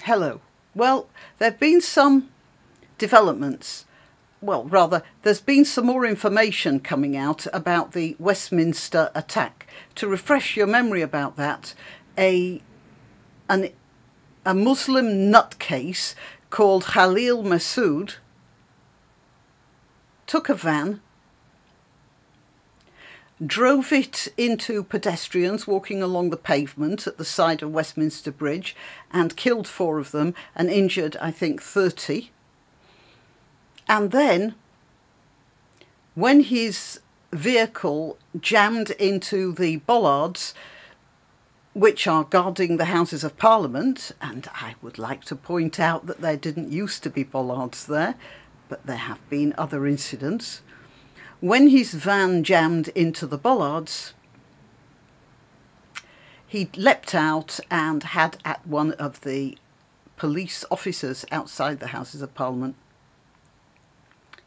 Hello. Well, there have been some developments. Well, rather, there's been some more information coming out about the Westminster attack. To refresh your memory about that, a Muslim nutcase called Khalil Masood took a van, drove it into pedestrians walking along the pavement at the side of Westminster Bridge and killed 4 of them and injured, I think, 30. And then, when his vehicle jammed into the bollards, which are guarding the Houses of Parliament, and I would like to point out that there didn't used to be bollards there, but there have been other incidents. When his van jammed into the bollards, he leapt out and had at one of the police officers outside the Houses of Parliament,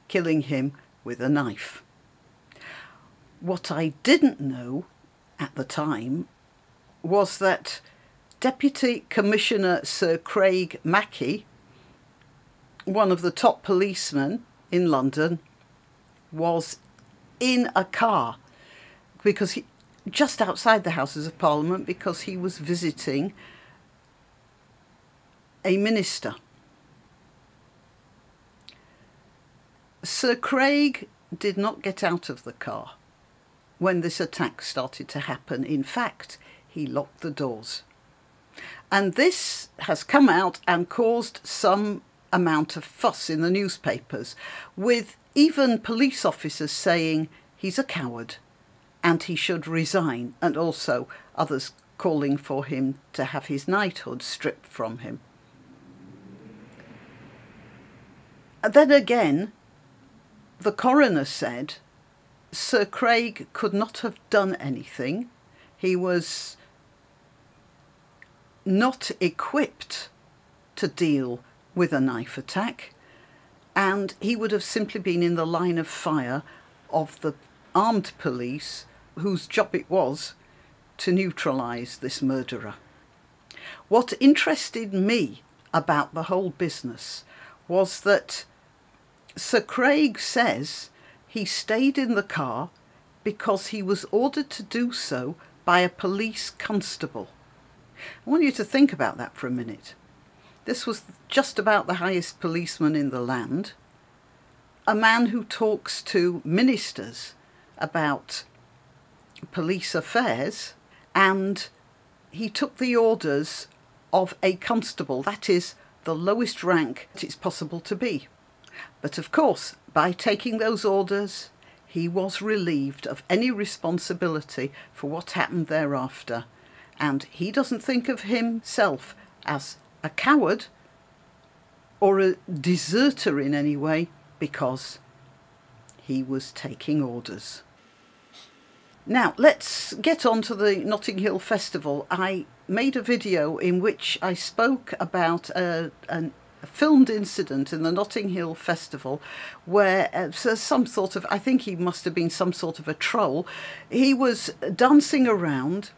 killing him with a knife. What I didn't know at the time was that Deputy Commissioner Sir Craig Mackey, one of the top policemen in London, was in a car because just outside the Houses of Parliament because he was visiting a minister. Sir Craig did not get out of the car when this attack started to happen. In fact, he locked the doors. And this has come out and caused some amount of fuss in the newspapers, with even police officers saying he's a coward and he should resign, and also others calling for him to have his knighthood stripped from him. And then again, the coroner said Sir Craig could not have done anything. He was not equipped to deal with a knife attack, and he would have simply been in the line of fire of the armed police whose job it was to neutralise this murderer. What interested me about the whole business was that Sir Craig says he stayed in the car because he was ordered to do so by a police constable. I want you to think about that for a minute. This was just about the highest policeman in the land, a man who talks to ministers about police affairs, and he took the orders of a constable, that is, the lowest rank that it's possible to be. But of course, by taking those orders, he was relieved of any responsibility for what happened thereafter. And he doesn't think of himself as a coward or a deserter in any way, because he was taking orders. Now, let's get on to the Notting Hill Festival. I made a video in which I spoke about a filmed incident in the Notting Hill Festival where some sort of, I think he must have been some sort of a troll. He was dancing around,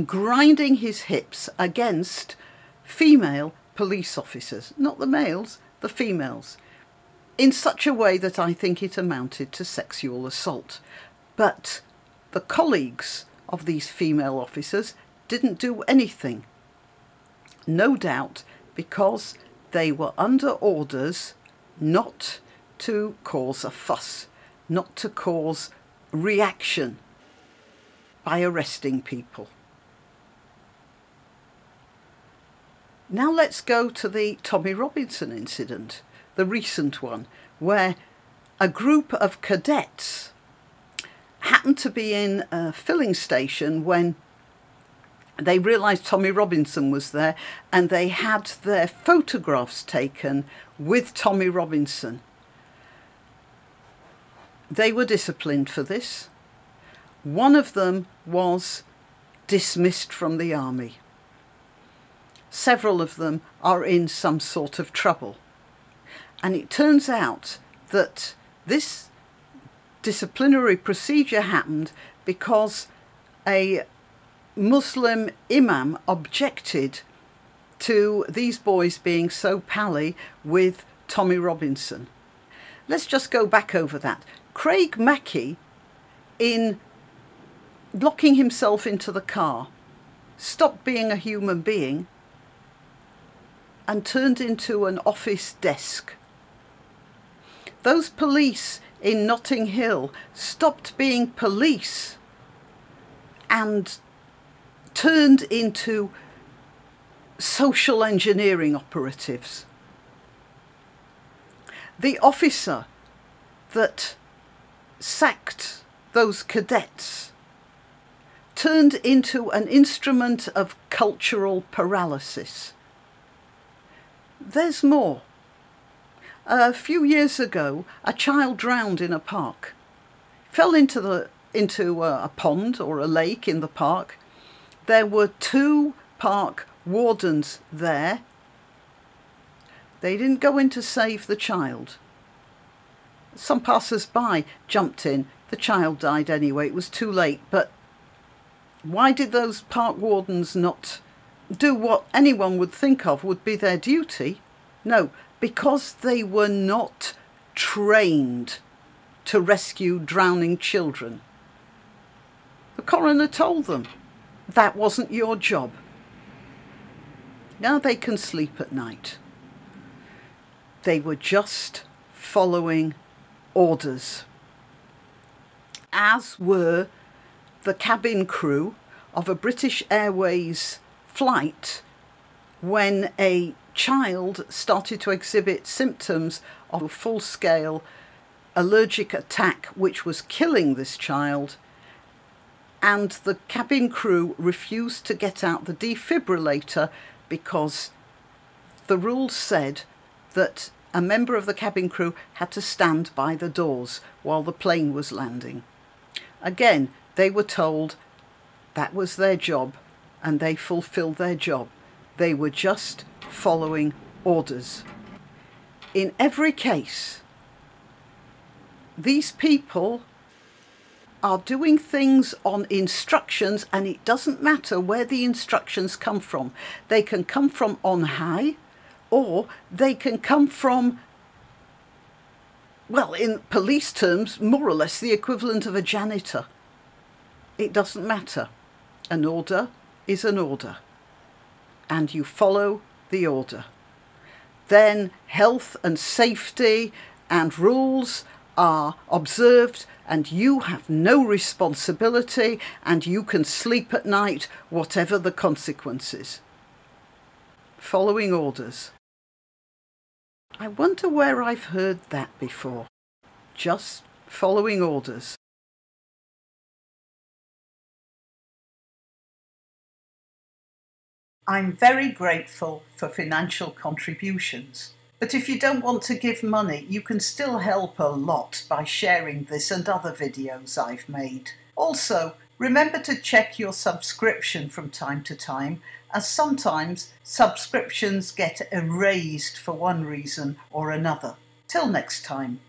grinding his hips against female police officers, not the males, the females, in such a way that I think it amounted to sexual assault. But the colleagues of these female officers didn't do anything, no doubt because they were under orders not to cause a fuss, not to cause reaction by arresting people. Now let's go to the Tommy Robinson incident, the recent one, where a group of cadets happened to be in a filling station when they realised Tommy Robinson was there, and they had their photographs taken with Tommy Robinson. They were disciplined for this. One of them was dismissed from the army. Several of them are in some sort of trouble. And it turns out that this disciplinary procedure happened because a Muslim imam objected to these boys being so pally with Tommy Robinson. Let's just go back over that. Craig Mackey, in locking himself into the car, stopped being a human being and turned into an office desk. Those police in Notting Hill stopped being police and turned into social engineering operatives. The officer that sacked those cadets turned into an instrument of cultural paralysis. There's more. A few years ago, a child drowned in a park. Fell into a pond or a lake in the park. There were 2 park wardens there. They didn't go in to save the child. Some passers-by jumped in. The child died anyway. It was too late. But why did those park wardens not do what anyone would think of would be their duty? No, because they were not trained to rescue drowning children. The coroner told them that wasn't your job. Now they can sleep at night. They were just following orders, as were the cabin crew of a British Airways flight when a child started to exhibit symptoms of a full-scale allergic attack which was killing this child, and the cabin crew refused to get out the defibrillator because the rules said that a member of the cabin crew had to stand by the doors while the plane was landing. Again, they were told that was their job, and they fulfilled their job. They were just following orders. In every case, these people are doing things on instructions, and it doesn't matter where the instructions come from. They can come from on high, or they can come from, well, in police terms, more or less the equivalent of a janitor. It doesn't matter. An order is an order, and you follow the order. Then health and safety and rules are observed, and you have no responsibility, and you can sleep at night, whatever the consequences. Following orders. I wonder where I've heard that before. Just following orders. I'm very grateful for financial contributions. But if you don't want to give money, you can still help a lot by sharing this and other videos I've made. Also, remember to check your subscription from time to time, as sometimes subscriptions get erased for one reason or another. Till next time.